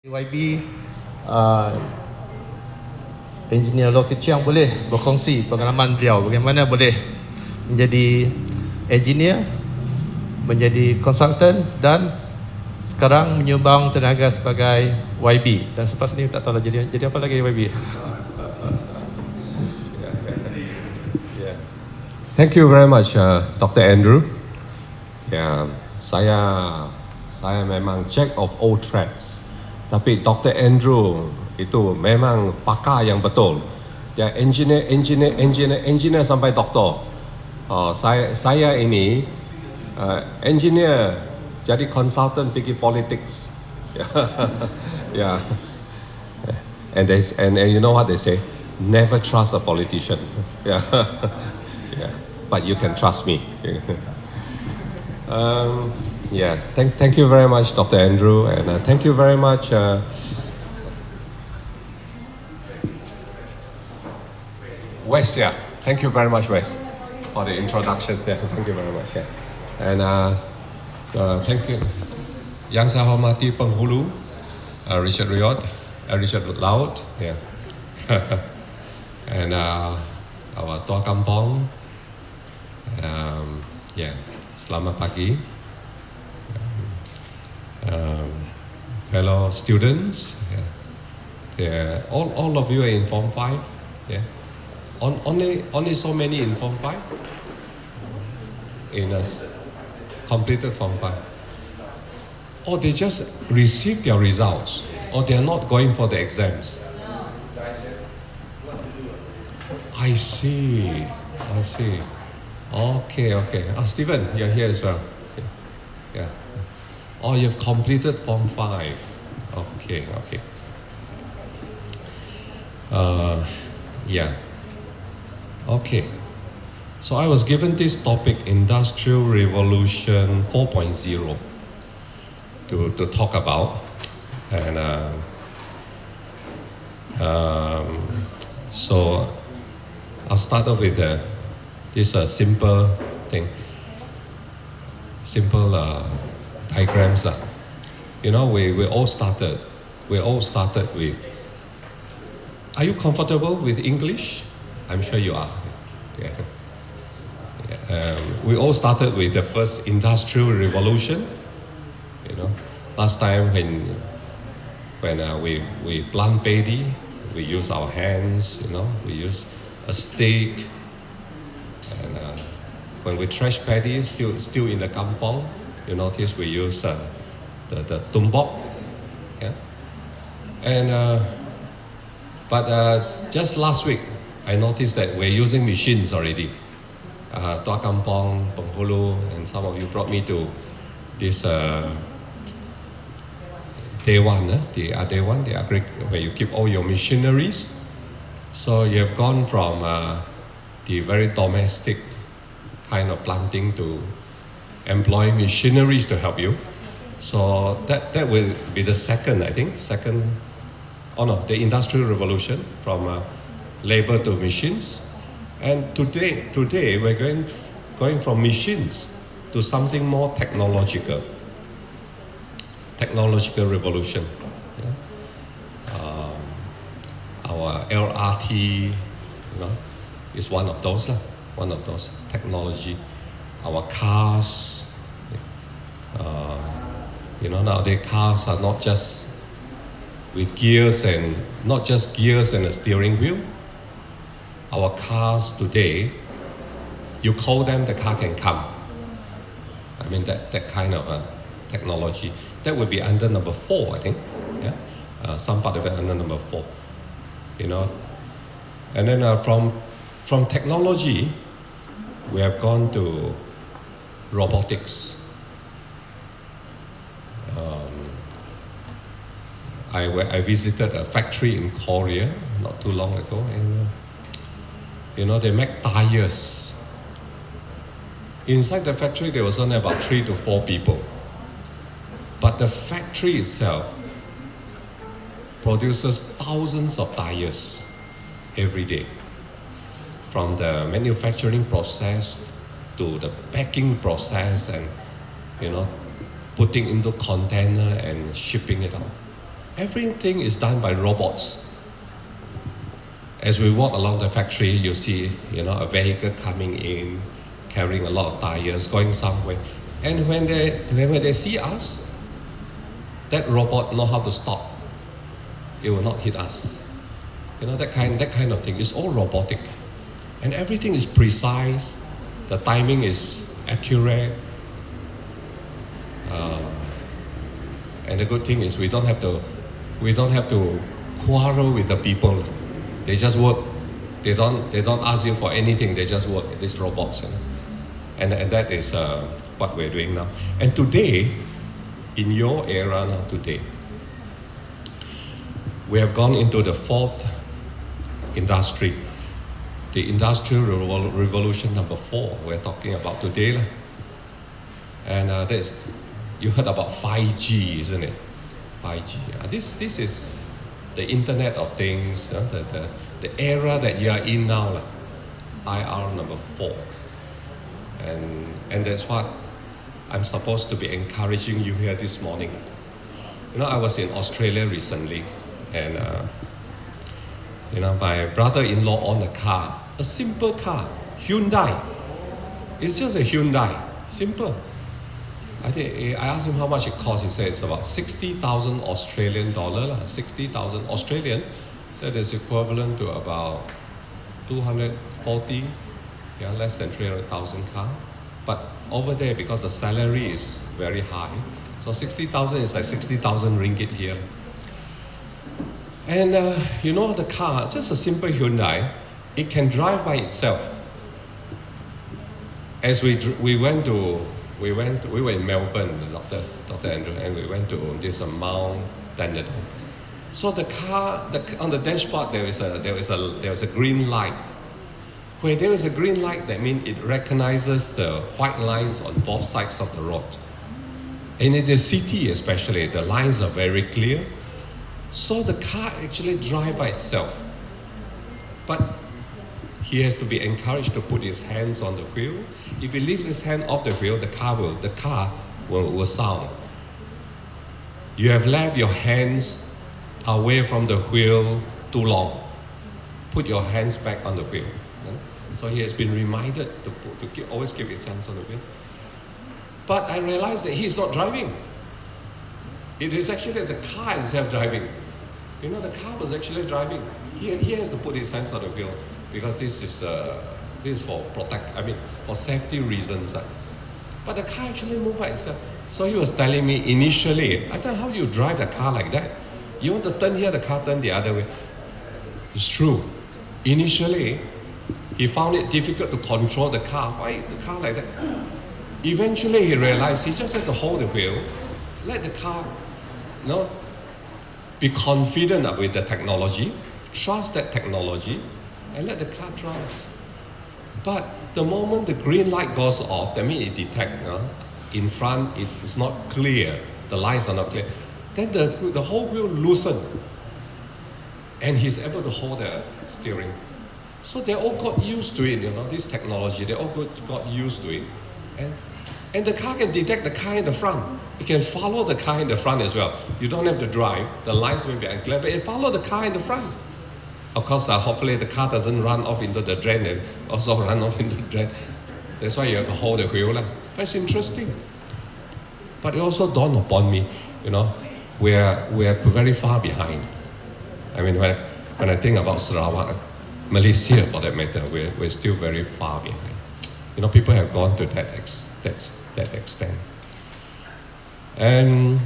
YB, Engineer Lofi Chiang boleh berkongsi pengalaman beliau bagaimana boleh menjadi engineer, menjadi konsultan dan sekarang menyumbang tenaga sebagai YB, dan selepas ni tak tahu lah jadi apa lagi YB. Thank you very much, Dr. Andrew. Ya, saya memang jack of all trades. Tapi Dr. Andrew itu memang pakar yang betul. Dia engineer sampai doktor. Saya ini engineer jadi consultant pergi politics. Yeah. And you know what they say? Never trust a politician. Yeah. Yeah. But you can trust me. Yeah, thank you very much, Dr. Andrew, and thank you very much. Wes, yeah, thank you very much, Wes, for the introduction. Yeah, thank you very much. Yeah. And thank you, Yang Saya Hormati Penghulu, Richard Laut, yeah, and our Tua Kampung, yeah, selamat pagi. Fellow students, yeah, all of you are in Form 5, yeah. Only so many in Form 5, in a completed Form 5. Or they just received their results, or they are not going for the exams. I see. Okay. Stephen, you're here as well. Yeah. Oh, you've completed Form 5. Okay. Yeah. Okay. So I was given this topic, Industrial Revolution 4.0, to talk about. And so I'll start off with this simple thing. Simple diagrams. You know, we all started with. Are you comfortable with English? I'm sure you are. Yeah. We all started with the first industrial revolution. You know, last time when we plant paddy, we use our hands. You know, we use a stick, and when we thresh paddy, still in the kampong. You notice we use the tumbok, yeah. And but just last week, I noticed that we're using machines already. Tua Kampung, Penghulu, and some of you brought me to this day one, where you keep all your machineries. So you have gone from the very domestic kind of planting to employ machineries to help you. So that will be the the industrial revolution from labor to machines. And today we're going from machines to something more technological revolution. Yeah? Our LRT, you know, is one of those technology. Our cars, you know, nowadays cars are not just with gears and a steering wheel. Our cars today, you call them, the car can come. I mean that kind of technology. That would be under number 4, I think. Yeah, some part of it under number 4. You know, and then from technology, we have gone to robotics. I visited a factory in Korea not too long ago, and you know, they make tires. Inside the factory, there was only about 3 to 4 people, but the factory itself produces thousands of tires every day, from the manufacturing process to the packing process, and you know, putting into container and shipping it out. Everything is done by robots. As we walk along the factory, you see, a vehicle coming in, carrying a lot of tires, going somewhere. And when they see us, that robot know how to stop. It will not hit us. That kind of thing. It's all robotic. And everything is precise. The timing is accurate. And the good thing is we don't have to quarrel with the people. They just work. They don't ask you for anything. They just work. These robots, and that is what we're doing now. And today, in your era now, today, we have gone into the fourth industry, the Industrial Revolution number 4. We're talking about today, and you heard about 5G, isn't it? 5G. This is the Internet of Things, the era that you are in now, IR number 4. And that's what I'm supposed to be encouraging you here this morning. I was in Australia recently, and my brother-in-law owned a car, a simple car, Hyundai. It's just a Hyundai, simple. I asked him how much it cost. He said it's about 60,000 Australian dollar, 60,000 Australian. That is equivalent to about 240, less than 300,000 car. But over there, because the salary is very high, so 60,000 is like 60,000 ringgit here. And the car, just a simple Hyundai, it can drive by itself. As we were in Melbourne, Dr. Andrew, and we went to this Mount Dandenong. So the car, on the dashboard, there was a green light. Where there is a green light, that means it recognizes the white lines on both sides of the road. And in the city especially, the lines are very clear. So the car actually drives by itself. But he has to be encouraged to put his hands on the wheel. If he leaves his hand off the wheel, the car will sound. You have left your hands away from the wheel too long. Put your hands back on the wheel. So he has been reminded to always keep his hands on the wheel. But I realized that he's not driving. It is actually the car itself driving. The car was actually driving. He has to put his hands on the wheel because this is for safety reasons. But the car actually moved by itself. So he was telling me initially, I thought, how do you drive the car like that? You want to turn here, the car turn the other way. It's true. Initially, he found it difficult to control the car. Why the car like that? Eventually, he realized he just had to hold the wheel, let the car, be confident with the technology, trust that technology, and let the car drive. But the moment the green light goes off, that means it detects in front it is not clear, the lights are not clear. Then the whole wheel loosens, and he's able to hold the steering. So they all got used to it, this technology. They all got used to it, and the car can detect the car in the front. It can follow the car in the front as well. You don't have to drive. The lights may be unclear, but it follows the car in the front. Of course, hopefully the car doesn't run off into the drain. It also run off into the drain. That's why you have to hold the wheel. That's interesting. But it also dawned upon me, we are very far behind. I mean, when I think about Sarawak, Malaysia for that matter, we're still very far behind. People have gone to that extent. And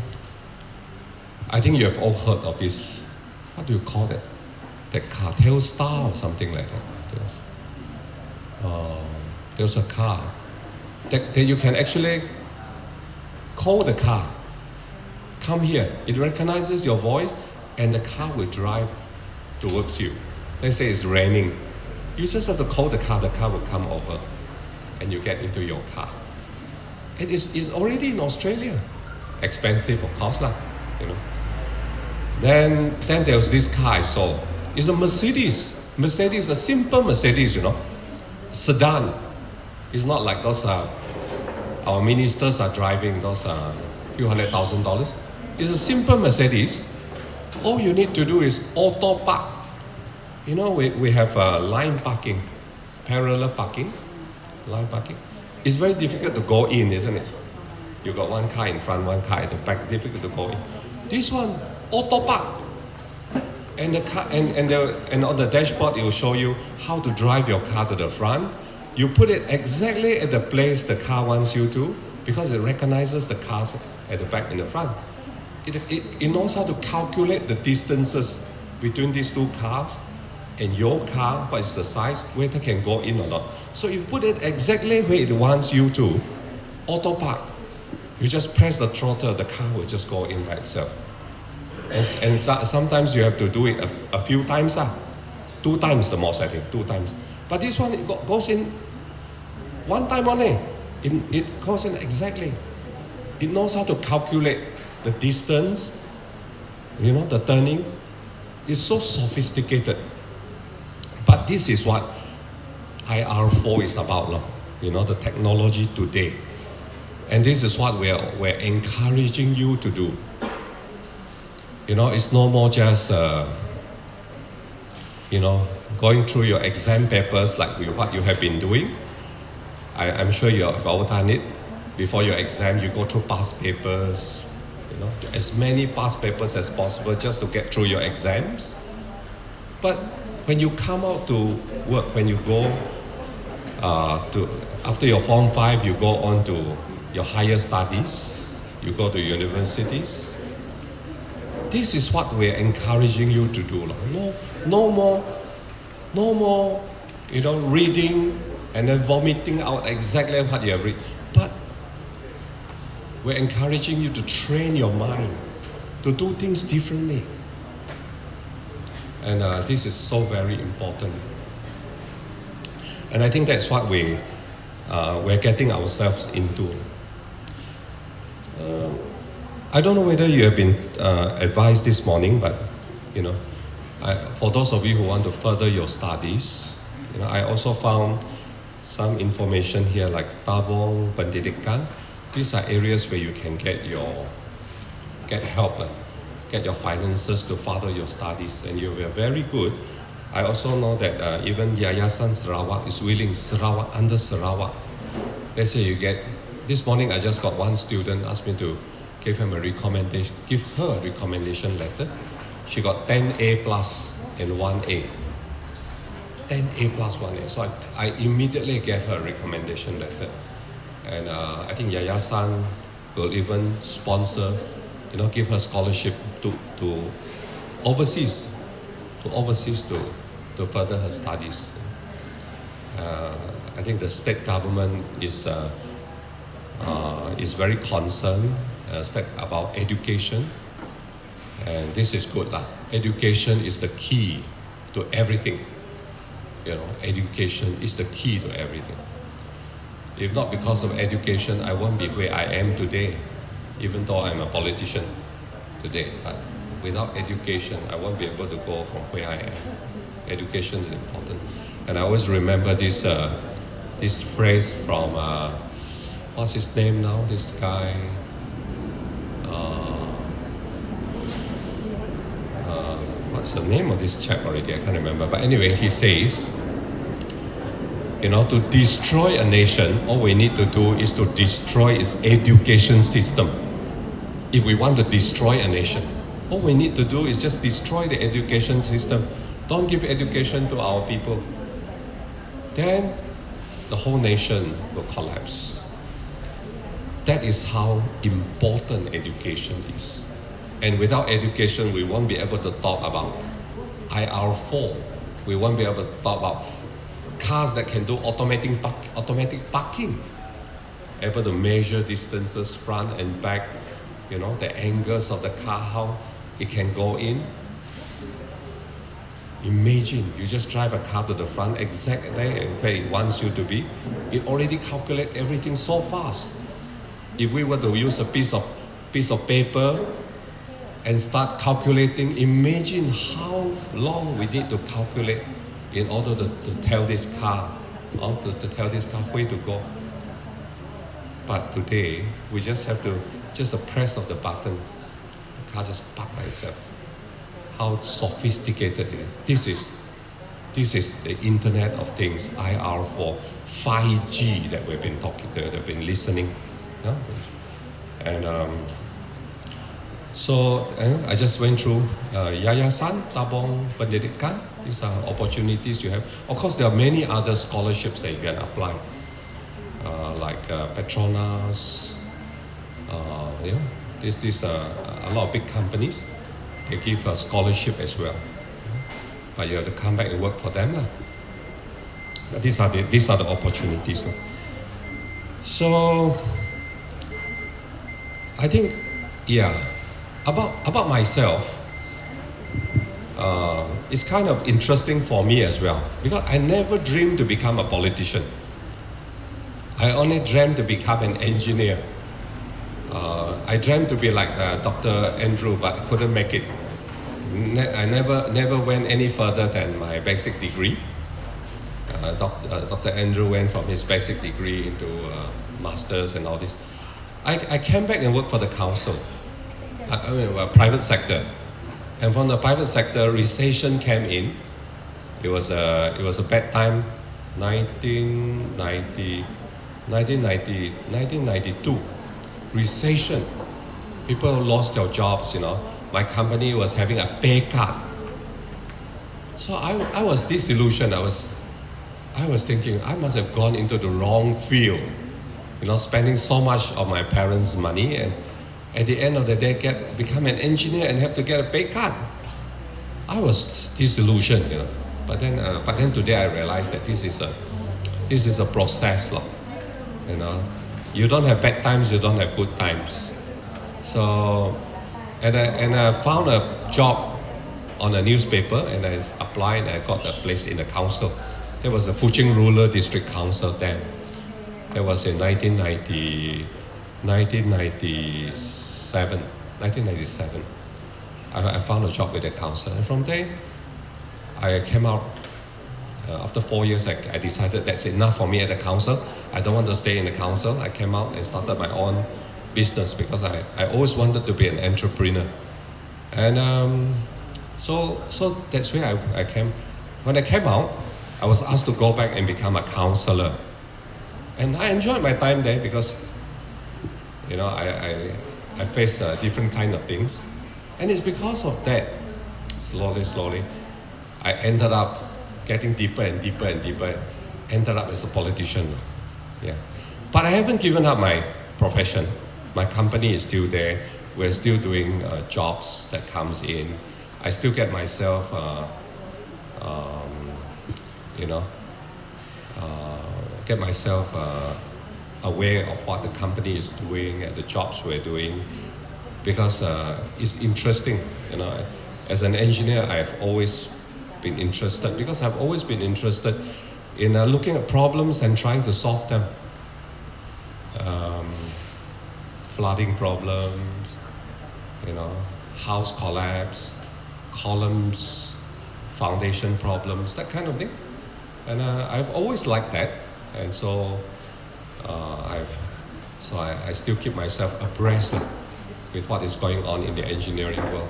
I think you have all heard of this, what do you call that? That cartel star or something like that. There's a car that you can actually call the car. Come here. It recognizes your voice and the car will drive towards you. Let's say it's raining. You just have to call the car will come over and you get into your car. It is already in Australia. Expensive, of course, Then there was this car I saw. It's a Mercedes, a simple Mercedes, sedan. It's not like those our ministers are driving those few $100,000. It's a simple Mercedes, all you need to do is auto park. You know, we have line parking, parallel parking, line parking. It's very difficult to go in, isn't it? You got one car in front, one car at the back, difficult to go in. This one, auto park. And the car, and on the dashboard, it will show you how to drive your car to the front. You put it exactly at the place the car wants you to, because it recognizes the cars at the back and the front. It knows how to calculate the distances between these two cars and your car, what is the size, whether it can go in or not. So if you put it exactly where it wants you to, auto park, you just press the throttle, the car will just go in by itself. And sometimes you have to do it a few times, 2 times the most, I think, 2 times. But this one, it goes in 1 time only. It goes in exactly. It knows how to calculate the distance, you know, the turning. It's so sophisticated. But this is what IR4 is about, you know, the technology today. And this is what we're encouraging you to do. You know, it's no more just, you know, going through your exam papers like what you have been doing. I'm sure you have all done it. Before your exam, you go through past papers, you know, as many past papers as possible just to get through your exams. But when you come out to work, when you go after your Form 5, you go on to your higher studies, you go to universities. This is what we're encouraging you to do. No more, you know, reading and then vomiting out exactly what you have read. But we're encouraging you to train your mind to do things differently. And this is so very important. And I think that's what we're getting ourselves into. I don't know whether you have been advised this morning, but you know, for those of you who want to further your studies, you know, I also found some information here like Tabong, Pendidikan. These are areas where you can get help, get your finances to further your studies, and you'll be very good. I also know that even Yayasan Sarawak is willing, under Sarawak. Let's say you get, this morning I just got one student asked me to give her a recommendation letter. She got 10A plus and 1A. 10A plus 1A. So I immediately gave her a recommendation letter. And I think Yayasan will even sponsor, you know, give her scholarship to overseas to further her studies. I think the state government is very concerned about education, and this is good. Education is the key to everything. You know, education is the key to everything. If not because of education, I won't be where I am today, even though I'm a politician today. But without education, I won't be able to go from where I am. Education is important. And I always remember this phrase from, what's his name now, this guy? What's the name of this chap already? I can't remember. But anyway, he says, you know, to destroy a nation, all we need to do is to destroy its education system. If we want to destroy a nation, all we need to do is just destroy the education system. Don't give education to our people. Then the whole nation will collapse. That is how important education is. And without education, we won't be able to talk about IR4. We won't be able to talk about cars that can do automatic parking. Able to measure distances front and back, you know, the angles of the car, how it can go in. Imagine you just drive a car to the front exactly where it wants you to be. It already calculates everything so fast. If we were to use a piece of paper and start calculating, imagine how long we need to calculate in order to tell this car, to tell this car where to go. But today, we just have to, just a press of the button, the car just park by itself. how sophisticated it is. This is the Internet of Things, IR4, 5G that we've been talking, that we've been listening. Yeah? And so I just went through Yayasan, Tabong, Pendidikan. These are opportunities you have. Of course, there are many other scholarships that you can apply, like Petronas. These a lot of big companies. They give a scholarship as well, but you have to come back and work for them. But these are the opportunities. So I think, about myself, it's kind of interesting for me as well, because I never dreamed to become a politician. I only dreamed to become an engineer. I dreamt to be like Dr. Andrew, but couldn't make it. I never went any further than my basic degree. Dr. Andrew went from his basic degree into masters and all this. I came back and worked for the council, private sector. And from the private sector, recession came in. It was a bad time, 1992. Recession. People lost their jobs, My company was having a pay cut. So I was disillusioned. I was thinking, I must have gone into the wrong field. Spending so much of my parents' money, and at the end of the day become an engineer and have to get a pay cut. I was disillusioned, But then today I realized that this is a process, You don't have bad times, you don't have good times. So, and I found a job on a newspaper, and I applied and I got a place in the council. There was the Puching Rural District Council then. That was in 1997. I found a job with the council, and from there, I came out. After 4 years, I decided that's enough for me at the council. I don't want to stay in the council. I came out and started my own business because I always wanted to be an entrepreneur. And so that's where I came. When I came out, I was asked to go back and become a counselor. And I enjoyed my time there because, I faced different kind of things. And it's because of that, slowly, I ended up getting deeper and deeper and deeper, ended up as a politician. Yeah. But I haven't given up my profession. My company is still there. We're still doing jobs that comes in. I still get myself, aware of what the company is doing and the jobs we're doing, because it's interesting. As an engineer, I've always been interested, because I've always been interested in looking at problems and trying to solve them. Flooding problems, house collapse, columns, foundation problems, that kind of thing. And I've always liked that, and so I still keep myself abreast with what is going on in the engineering world.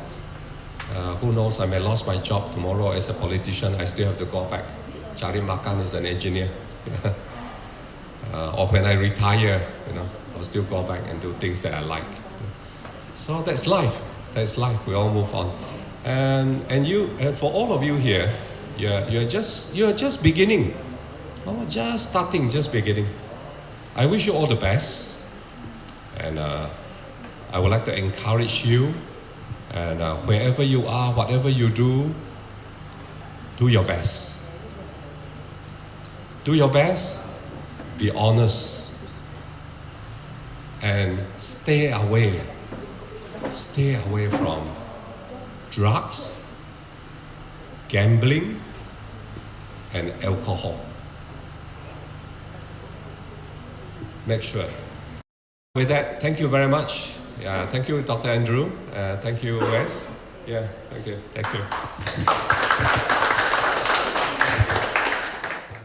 Who knows, I may lose my job tomorrow as a politician. I still have to go back, cari makan as an engineer. Or when I retire, I'll still go back and do things that I like. So that's life. We all move on. And for all of you here, you're just beginning. Just starting, just beginning. I wish you all the best. And I would like to encourage you. And wherever you are, whatever you do your best. Do your best, be honest, and stay away from drugs, gambling, and alcohol. Make sure. With that, thank you very much. Yeah, thank you, Dr. Andrew. Thank you, Wes. Yeah, thank you.